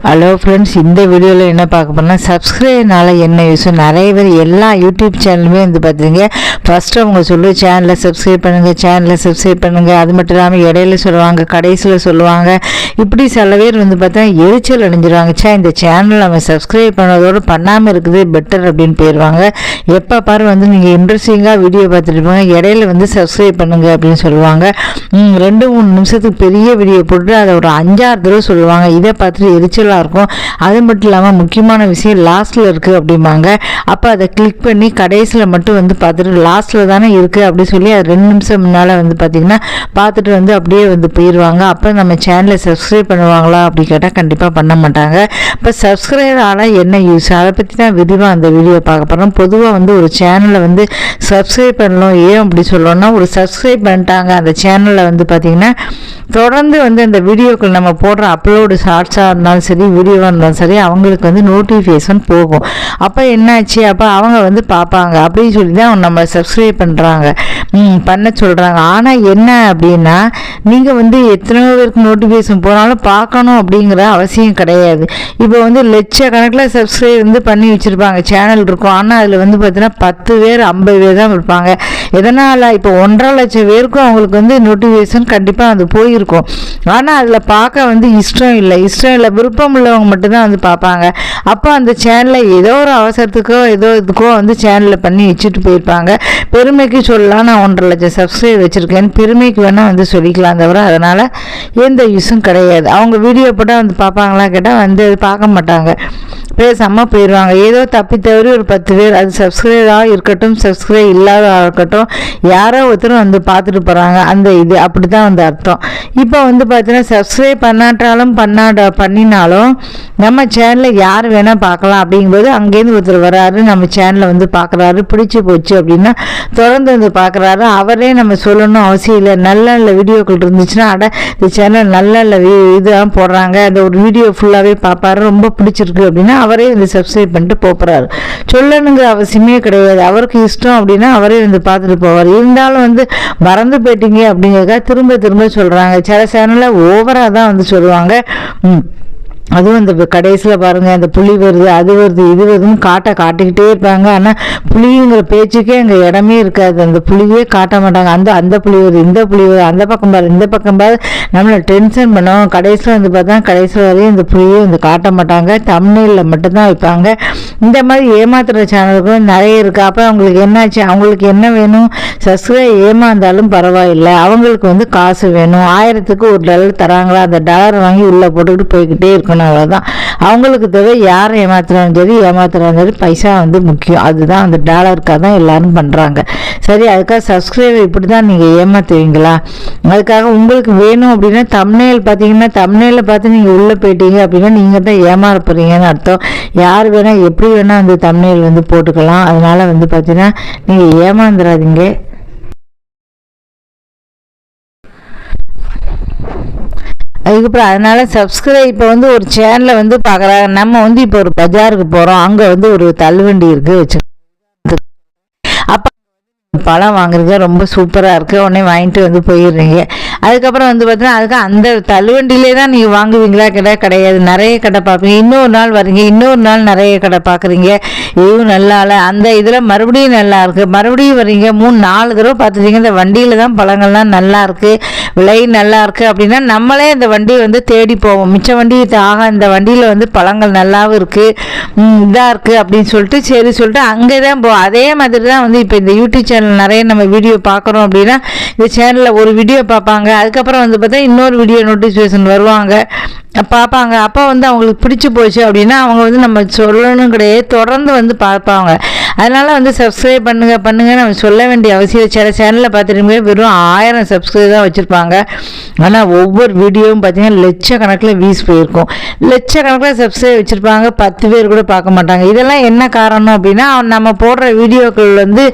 Hello friends, இந்த வீடியோவில் என்ன பார்க்க போனால் சப்ஸ்கிரைப்னால என்ன யூஸ். நிறைய பேர் எல்லா யூடியூப் சேனலுமே வந்து பார்த்துங்க, ஃபஸ்ட்டு அவங்க சொல்லுவோம் சேனலை சப்ஸ்கிரைப் பண்ணுங்கள். அது மட்டும் இல்லாமல் இடையில சொல்லுவாங்க, கடைசியில் சொல்லுவாங்க. இப்படி சில பேர் வந்து பார்த்தா எரிச்சல் அடைஞ்சிருவாங்க. இந்த சேனல் நம்ம சப்ஸ்கிரைப் பண்ணதோடு பண்ணாமல் இருக்குது பெட்டர் அப்படின்னு போயிடுவாங்க. எப்போ பாரு வந்து நீங்கள் இன்ட்ரெஸ்டிங்காக வீடியோ பார்த்துட்டு இருப்பாங்க, இடையில வந்து சப்ஸ்கிரைப் பண்ணுங்கள் அப்படின்னு சொல்லுவாங்க. 2-3 நிமிஷத்துக்கு பெரிய வீடியோ போட்டு அதை ஒரு 5-6 தடவை சொல்லுவாங்க. இதை பார்த்துட்டு எரிச்சல் இருக்கும். அது மட்டும் இல்லாமல் முக்கியமான விஷயம் லாஸ்ட்டில் இருக்குது அப்படிம்பாங்க. அப்போ அதை கிளிக் பண்ணி கடைசியில் மட்டும் வந்து பார்த்துட்டு லாஸ்ட்டில் தானே இருக்குது அப்படி சொல்லி அது 2 நிமிஷம் முன்னால் வந்து பார்த்திங்கன்னா பார்த்துட்டு வந்து அப்படியே வந்து போயிடுவாங்க. அப்போ நம்ம சேனலை சப்ஸ்கிரைப் பண்ணுவாங்களா அப்படி கேட்டால் கண்டிப்பாக பண்ண மாட்டாங்க. இப்போ சப்ஸ்கிரைப் ஆனால் என்ன யூஸ், அதை பற்றி தான் விரிவாக அந்த வீடியோ பார்க்க போகிறோம். பொதுவாக வந்து ஒரு சேனலை வந்து சப்ஸ்கிரைப் பண்ணணும். ஏன் அப்படி சொல்லணும்னா, ஒரு சப்ஸ்கிரைப் பண்ணிட்டாங்க அந்த சேனலில் வந்து பார்த்திங்கன்னா தொடர்ந்து வந்து அந்த வீடியோக்கள் நம்ம போடுற அப்லோடு ஷார்ட்ஸாக இருந்தாலும் சரி, வீடியோவாக இருந்தாலும் சரி, அவங்களுக்கு வந்து நோட்டிஃபிகேஷன் போகும். அப்போ என்னாச்சு, அப்போ அவங்க வந்து பார்ப்பாங்க அப்படின்னு சொல்லி தான் நம்ம சப்ஸ்கிரைப் பண்ணுறாங்க, பண்ண சொல்கிறாங்க. ஆனால் என்ன அப்படின்னா, நீங்கள் வந்து எத்தனையோ பேருக்கு நோட்டிஃபிகேஷன் போனாலும் பார்க்கணும் அப்படிங்கிற அவசியம் கிடையாது. இப்போ வந்து லட்சக்கணக்கில் சப்ஸ்கிரைப் வந்து பண்ணி வச்சுருப்பாங்க, சேனல் இருக்கும். ஆனால் அதில் வந்து பார்த்தீங்கன்னா 10 பேர் 50 பேர் தான் இருப்பாங்க. எதனால், இப்போ 1.5 லட்சம் பேருக்கும் அவங்களுக்கு வந்து நோட்டிஃபிகேஷன் கண்டிப்பாக அது போயிருக்கும். ஆனால் அதில் பார்க்க வந்து இஷ்டம் இல்லை, விருப்பம் உள்ளவங்க மட்டும்தான் வந்து பார்ப்பாங்க. அப்போ அந்த சேனலில் ஏதோ ஒரு அவசரத்துக்கோ ஏதோ இதுக்கோ வந்து சேனலில் பண்ணி வச்சுட்டு போயிருப்பாங்க. பெருமைக்கு சொல்லலாம், நான் 1.5 லட்சம் சப்ஸ்கிரைப் வச்சுருக்கேன்னு பெருமைக்கு வேணால் வந்து சொல்லிக்கலாம் தவிர அதனால் எந்த யூஸும் கிடையாது. அவங்க வீடியோ போட்டால் வந்து பார்ப்பாங்களா கேட்டால் வந்து அது பார்க்க மாட்டாங்க, பேசாமல் போயிடுவாங்க. ஏதோ தப்பி தவறி ஒரு 10 பேர், அது சப்ஸ்கிரைபாக இருக்கட்டும் சப்ஸ்கிரைப் இல்லாத இருக்கட்டும், யாரோ ஒருத்தரும் வந்து பார்த்துட்டு போகிறாங்க. அந்த இது அப்படி தான் வந்து அர்த்தம். இப்போ வந்து பார்த்தீங்கன்னா சப்ஸ்கிரைப் பண்ணினாலும் நம்ம சேனலில் யார் வேணால் பார்க்கலாம். அப்படிங்கும்போது அங்கேருந்து ஒருத்தர் வராரு, நம்ம சேனலை வந்து பார்க்குறாரு, பிடிச்சி போச்சு அப்படின்னா தொடர்ந்து வந்து பார்க்குறாரு. அவரே நம்ம சொல்லணும் அவசியம் இல்லை. நல்ல நல்ல வீடியோக்கள் இருந்துச்சுன்னா, இந்த சேனல் நல்ல நல்ல இதுதான் போடுறாங்க, அந்த ஒரு வீடியோ ஃபுல்லாகவே பார்ப்பாரு, ரொம்ப பிடிச்சிருக்கு அப்படின்னா அவரே வந்து சப்ஸ்கிரைப் பண்ணிட்டு போகிறாரு. சொல்லணுங்கிற அவசியமே கிடையாது. அவருக்கு இஷ்டம் அப்படின்னா அவரே வந்து பார்த்துட்டு போவார். இருந்தாலும் வந்து மறந்து போயிட்டீங்க அப்படிங்கிறதுக்காக திரும்ப திரும்ப சொல்கிறாங்க. சில சேனலில் ஓவராக தான் வந்து சொல்லுவாங்க. அதுவும் அந்த கடைசியில் பாருங்கள், அந்த புலி வருது, அது வருது, இது வருதுன்னு காட்டிக்கிட்டே இருப்பாங்க. ஆனால் புலிங்கிற பேச்சுக்கே அங்கே இடமே இருக்காது. அந்த புலியே காட்ட மாட்டாங்க. அந்த புலி வருது, இந்த புலி வருது, அந்த பக்கம் பாரு, இந்த பக்கம் பாரு, நம்மளை டென்ஷன் பண்ணுவோம். கடைசியில் வந்து பார்த்தா கடைசியில் வரையும் இந்த புலியே வந்து காட்ட மாட்டாங்க, தம்ப்நெயிலில் மட்டும்தான் வைப்பாங்க. இந்த மாதிரி ஏமாத்துகிற சேனலுக்கும் நிறைய இருக்குது. அப்போ அவங்களுக்கு என்னாச்சு, அவங்களுக்கு என்ன வேணும், சப்ஸ்கிரைப் ஏமாந்தாலும் பரவாயில்லை, அவங்களுக்கு வந்து காசு வேணும். 1000க்கு $1 தராங்களா, அந்த டாலர் வாங்கி உள்ளே போட்டுக்கிட்டு போய்கிட்டே இருக்கணும். அவ்வளோதான் அவங்களுக்கு தேவை. யாரை ஏமாத்துறாலும் சரி பைசா வந்து முக்கியம். அதுதான் அந்த டாலருக்காக தான் எல்லாரும் பண்ணுறாங்க. சரி, அதுக்காக சப்ஸ்கிரைபர் இப்படி தான் நீங்கள் ஏமாத்துவீங்களா? அதுக்காக உங்களுக்கு வேணும் அப்படின்னா தம்ப்நெயில் பார்த்தீங்கன்னா, தம்ப்நெயிலை பார்த்து நீங்கள் உள்ளே போயிட்டீங்க அப்படின்னா நீங்கள் தான் ஏமாற போகிறீங்கன்னு அர்த்தம். யார் வேணால் எப்படி வேணால் அந்த தம்ப்நெயில் வந்து போட்டுக்கலாம். அதனால் வந்து பார்த்தீங்கன்னா நீங்கள் ஏமாந்துடாதீங்க. அதுக்கப்புறம் அதனால் சப்ஸ்கிரைப் இப்போ வந்து ஒரு சேனலை வந்து பார்க்குறாங்க. நம்ம வந்து இப்போ ஒரு பஜாருக்கு போகிறோம், அங்கே வந்து ஒரு தள்ளுவண்டி இருக்குது வச்சு, அப்போ பழம் வாங்குறதுக்கு ரொம்ப சூப்பராக இருக்குது, உடனே வாங்கிட்டு வந்து போயிடுறீங்க. அதுக்கப்புறம் வந்து பார்த்தீங்கன்னா அதுக்கு அந்த தள்ளுவண்டியிலே தான் நீங்கள் வாங்குவீங்களா கிடையாது. நிறைய கடை பார்ப்பீங்க, இன்னொரு நாள் வரீங்க, இன்னொரு நாள் நிறைய கடை பார்க்குறீங்க, இதுவும் நல்லா இல்லை, அந்த இதில் மறுபடியும் நல்லா இருக்குது, மறுபடியும் வரீங்க, 3-4 தடவை பார்த்துட்டீங்க. இந்த வண்டியில் தான் பழங்கள்லாம் நல்லா இருக்குது, விலை நல்லா இருக்குது அப்படின்னா நம்மளே இந்த வண்டியை வந்து தேடி போவோம். மிச்ச வண்டி இந்த வண்டியில் வந்து பழங்கள் நல்லாவும் இருக்குது, இதாக இருக்குது அப்படின்னு சொல்லிட்டு அங்கே தான் போவோம். அதே மாதிரி தான் வந்து இப்போ இந்த யூடியூப் சேனல் நிறைய நம்ம வீடியோ பார்க்குறோம் அப்படின்னா, இந்த சேனலில் ஒரு வீடியோ பார்ப்பாங்க, அதுக்கப்புறம் வந்து பார்த்தா இன்னொரு வீடியோ நோட்டிஃபிகேஷன் வருவாங்க, பார்ப்பாங்க. அப்போ வந்து அவங்களுக்கு பிடிச்சி போச்சு அப்படின்னா அவங்க வந்து நம்ம சொல்லணும் கிடையாது, தொடர்ந்து வந்து பார்ப்பாங்க. அதனால் வந்து சப்ஸ்கிரைப் பண்ணுங்க நம்ம சொல்ல வேண்டிய அவசியம். சில சேனலில் பார்த்துட்டு வெறும் 1000 சப்ஸ்கிரைப் தான் வச்சுருப்பாங்க. ஆனால் ஒவ்வொரு வீடியோவும் பார்த்தீங்கன்னா லட்சக்கணக்கில் வியூஸ் போயிருக்கும். லட்சக்கணக்கில் சப்ஸ்கிரைப் வச்சுருப்பாங்க, 10 பேர் கூட பார்க்க மாட்டாங்க. இதெல்லாம் என்ன காரணம் அப்படின்னா, நம்ம போடுற வீடியோக்கள் வந்து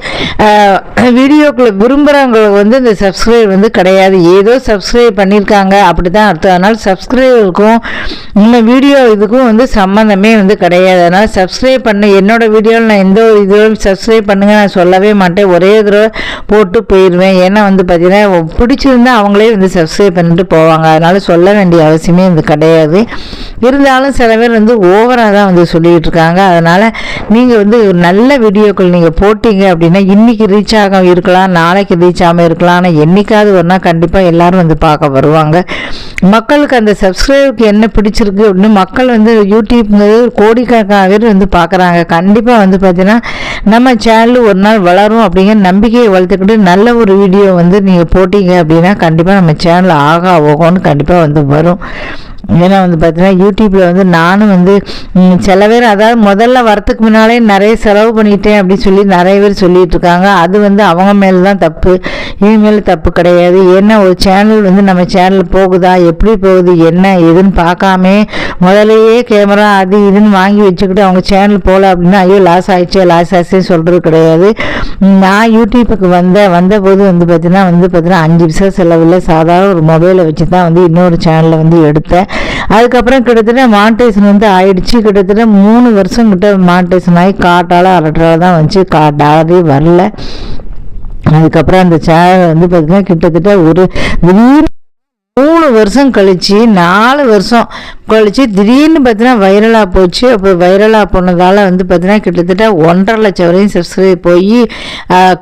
வீடியோக்களை விரும்புகிறவங்களுக்கு வந்து இந்த சப்ஸ்கிரைப் வந்து கிடையாது, ஏதோ சப்ஸ்கிரைப் பண்ணியிருக்காங்க அப்படி தான் அர்த்தம். அதனால் சப்ஸ்கிரைபருக்கும் இந்த வீடியோ இதுக்கும் வந்து சம்மந்தமே வந்து கிடையாது. அதனால் சப்ஸ்கிரைப் பண்ண என்னோடய வீடியோவில் நான் எந்த ஒரு இதோட சப்ஸ்கிரைப் பண்ணுங்கள் நான் சொல்லவே மாட்டேன், ஒரே தடவை போட்டு போயிடுவேன். ஏன்னா வந்து பார்த்திங்கன்னா பிடிச்சிருந்தா அவங்களே வந்து சப்ஸ்கிரைப் பண்ணிட்டு போவாங்க, அதனால் சொல்ல வேண்டிய அவசியமே வந்து கிடையாது. இருந்தாலும் சில பேர் வந்து ஓவராக தான் வந்து சொல்லிகிட்டு இருக்காங்க. அதனால் நீங்கள் வந்து ஒரு நல்ல வீடியோக்கள் நீங்கள் போட்டிங்க அப்படின்னா இன்றைக்கி ரீச் ஆக இருக்கலாம், நாளைக்கு ரீச் ஆகாமல் இருக்கலாம், ஆனால் என்றைக்காவது ஒரு நாள் கண்டிப்பாக எல்லோரும் வந்து பார்க்க வருவாங்க. மக்களுக்கு அந்த சப்ஸ்கிரைபருக்கு என்ன பிடிச்சிருக்கு அப்படின்னு மக்கள் வந்து யூடியூப்ங்கிறது கோடிக்கணக்கான பேர் வந்து பார்க்குறாங்க. கண்டிப்பாக வந்து பார்த்தீங்கன்னா நம்ம சேனல் ஒரு நாள் வளரும் அப்படிங்கிற நம்பிக்கையை வளர்த்துக்கிட்டு நல்ல ஒரு வீடியோ வந்து நீங்கள் போட்டிங்க அப்படின்னா கண்டிப்பாக நம்ம சேனல் ஆகா ஓகோன்னு கண்டிப்பாக வந்து வரும். ஏன்னா வந்து பார்த்தீங்கன்னா யூடியூப்பில் வந்து நானும் வந்து சில பேர் அதாவது முதல்ல வரத்துக்கு முன்னாலே நிறைய செலவு பண்ணிட்டேன் அப்படின்னு சொல்லி நிறைய பேர் சொல்லிகிட்டு இருக்காங்க. அது வந்து அவங்க மேலே தான் தப்பு, இனிமேல் தப்பு கிடையாது. ஏன்னா ஒரு சேனல் வந்து நம்ம சேனல் போகுதா, எப்படி போகுது, என்ன எதுன்னு பார்க்காம முதலையே கேமரா அது இதுன்னு வாங்கி வச்சுக்கிட்டு அவங்க சேனல் போகல அப்படின்னா ஐயோ லாஸ் ஆகிடுச்சே சொல்கிறது கிடையாது. நான் யூடியூப்புக்கு வந்தபோது வந்து பார்த்தீங்கன்னா 5 பைசா செலவில் சாதாரண ஒரு மொபைலை வச்சு தான் வந்து இன்னொரு சேனலில் வந்து எடுத்தேன். அதுக்கப்புறம் கிட்டத்தட்ட மானிட்டைசேஷன் வந்து ஆயிடுச்சு. கிட்டத்தட்ட 3 வருஷம் கிட்ட மானிட்டைசேஷன் ஆகி காட்டால் அரட்டால் தான் வந்துச்சு, டாலரே வரல. அதுக்கப்புறம் அந்த சேனல் வந்து பார்த்திங்கன்னா கிட்டத்தட்ட ஒரு திடீர்னு 3 வருஷம் கழித்து 4 வருஷம் கழித்து திடீர்னு பார்த்தீங்கன்னா வைரலாக போச்சு. அப்போ வைரலாக போனதால் வந்து பார்த்தீங்கன்னா கிட்டத்தட்ட 1.5 லட்சம் வரையும் சப்ஸ்கிரைப் போய்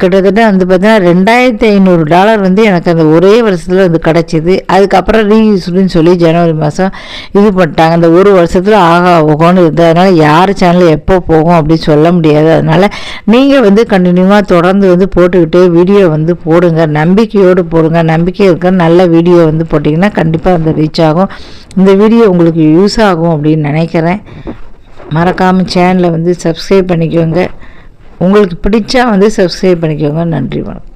கிட்டத்தட்ட வந்து பார்த்தீங்கன்னா $2500 வந்து எனக்கு அந்த ஒரே வருஷத்தில் வந்து கிடச்சிது. அதுக்கப்புறம் ரீயூஸ்டுன்னு சொல்லி ஜனவரி மாதம் இது பண்ணிட்டாங்க. அந்த ஒரு வருஷத்தில் ஆகா ஓகோன்னு இருந்தது. அதனால் யார் சேனல் எப்போ போகும் அப்படின்னு சொல்ல முடியாது. அதனால் நீங்கள் வந்து கண்டினியூவாக தொடர்ந்து வந்து போட்டுக்கிட்டே வீடியோ வந்து போடுங்க, நம்பிக்கையோடு போடுங்க. நம்பிக்கை இருக்க நல்ல வீடியோ வந்து போட்டிங்கன்னா கண்டிப்பாக வந்து ரீச் ஆகும். இந்த வீடியோ உங்களுக்கு யூஸ் ஆகும் அப்படின்னு நினைக்கிறேன். மறக்காமல் சேனலை வந்து சப்ஸ்கிரைப் பண்ணிக்கோங்க. உங்களுக்கு பிடிச்சா வந்து சப்ஸ்கிரைப் பண்ணிக்கோங்க. நன்றி, வணக்கம்.